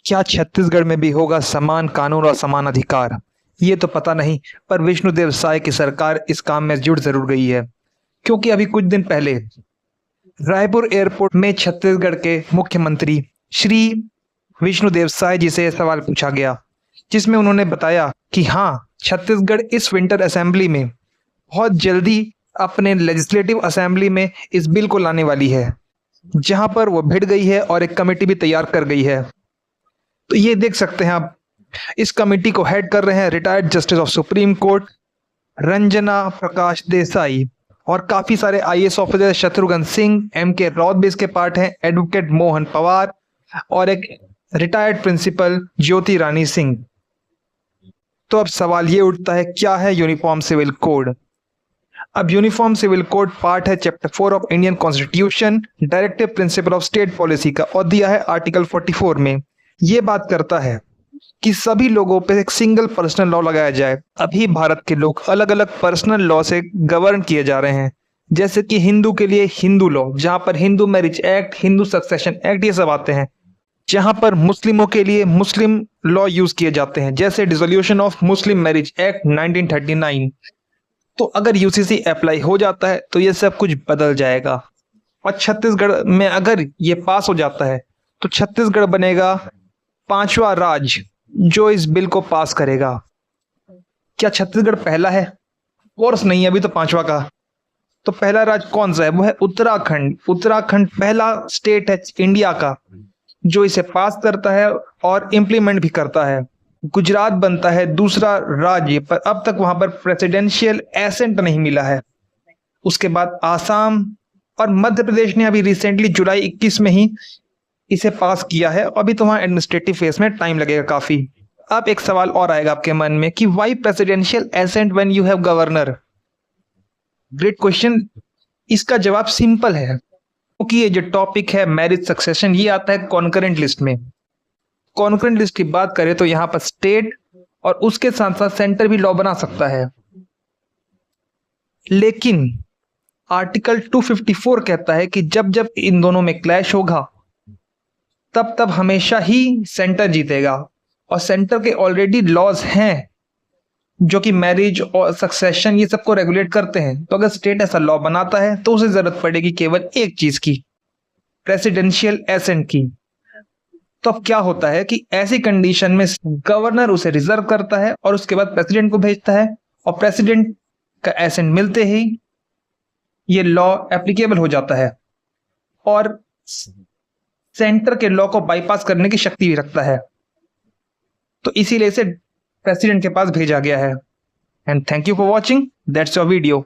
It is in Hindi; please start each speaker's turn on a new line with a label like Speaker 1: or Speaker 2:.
Speaker 1: क्या छत्तीसगढ़ में भी होगा समान कानून और समान अधिकार? ये तो पता नहीं, पर विष्णुदेव साय की सरकार इस काम में जुट जरूर गई है। क्योंकि अभी कुछ दिन पहले रायपुर एयरपोर्ट में छत्तीसगढ़ के मुख्यमंत्री श्री विष्णुदेव साय जी से यह सवाल पूछा गया, जिसमें उन्होंने बताया कि हाँ, छत्तीसगढ़ इस विंटर असेंबली में बहुत जल्दी अपने लेजिस्लेटिव असेंबली में इस बिल को लाने वाली है, जहां पर वो भिड़ गई है और एक कमेटी भी तैयार कर गई है। तो ये देख सकते हैं आप, इस कमेटी को हेड कर रहे हैं retired justice of supreme court Ranjana Prakash Desai, और काफी सारे IAS officer Shatrughan Singh, MK Roth भी इसके पार्ट हैं, एडवोकेट मोहन पवार और एक रिटायर्ड प्रिंसिपल ज्योति रानी सिंह। तो अब सवाल ये उठता है, क्या है यूनिफॉर्म सिविल कोड? अब यूनिफॉर्म सिविल कोड पार्ट है chapter 4 of Indian constitution, directive principle of state policy का, और दिया है आर्टिकल 44 में। ये बात करता है कि सभी लोगों पे एक सिंगल पर्सनल लॉ लगाया जाए। अभी भारत के लोग अलग अलग पर्सनल लॉ से गवर्न किए जा रहे हैं, जैसे कि हिंदू के लिए हिंदू लॉ, जहां पर Hindu marriage act, Hindu succession act ये सब आते हैं। जहां पर मुस्लिमों के लिए मुस्लिम लॉ यूज किए जाते हैं, जैसे dissolution of Muslim marriage act 1939। तो अगर यूसीसी अप्लाई हो जाता है तो ये सब कुछ बदल जाएगा, और छत्तीसगढ़ में अगर ये पास हो जाता है तो छत्तीसगढ़ बनेगा 5वां राज्य जो इस बिल को पास करेगा। क्या छत्तीसगढ़ पहला है? कोर्स नहीं, अभी तो 5वां का। तो पहला राज्य कौन सा है? वो है उत्तराखंड। उत्तराखंड पहला स्टेट है इंडिया का जो इसे पास करता है और इंप्लीमेंट भी करता है। गुजरात बनता है दूसरा राज्य, पर अब तक वहां पर प्रेसिडेंशियल एसेंट नहीं मिला है। उसके बाद आसाम और मध्य प्रदेश ने अभी रिसेंटली जुलाई 21 में ही इसे पास किया है। अभी तो वहां एडमिनिस्ट्रेटिव फेज में टाइम लगेगा काफी। अब एक सवाल और आएगा आपके मन में कि why presidential assent when you have governor? Great question. इसका जवाब सिंपल है, क्योंकि ये जो टॉपिक है मैरिज सक्सेशन, ये आता है कॉन्करेंट लिस्ट में। कॉन्करेंट लिस्ट की बात करें तो यहां पर स्टेट और उसके साथ साथ सेंटर भी लॉ बना सकता है, लेकिन आर्टिकल 254 कहता है कि जब जब इन दोनों में क्लैश होगा तब तब हमेशा ही सेंटर जीतेगा, और सेंटर के ऑलरेडी लॉज हैं जो कि मैरिज और सक्सेशन ये सबको रेगुलेट करते हैं। तो अगर स्टेट ऐसा लॉ बनाता है तो उसे जरूरत पड़ेगी केवल एक चीज की, प्रेसिडेंशियल एसेंट की। तो अब क्या होता है कि ऐसी कंडीशन में गवर्नर उसे रिजर्व करता है और उसके बाद प्रेसिडेंट को भेजता है, और प्रेसिडेंट का एसेंट मिलते ही ये लॉ एप्लीकेबल हो जाता है, और सेंटर के लॉ को बाईपास करने की शक्ति भी रखता है। तो इसीलिए इसे प्रेसिडेंट के पास भेजा गया है। And thank you for watching, that's your video.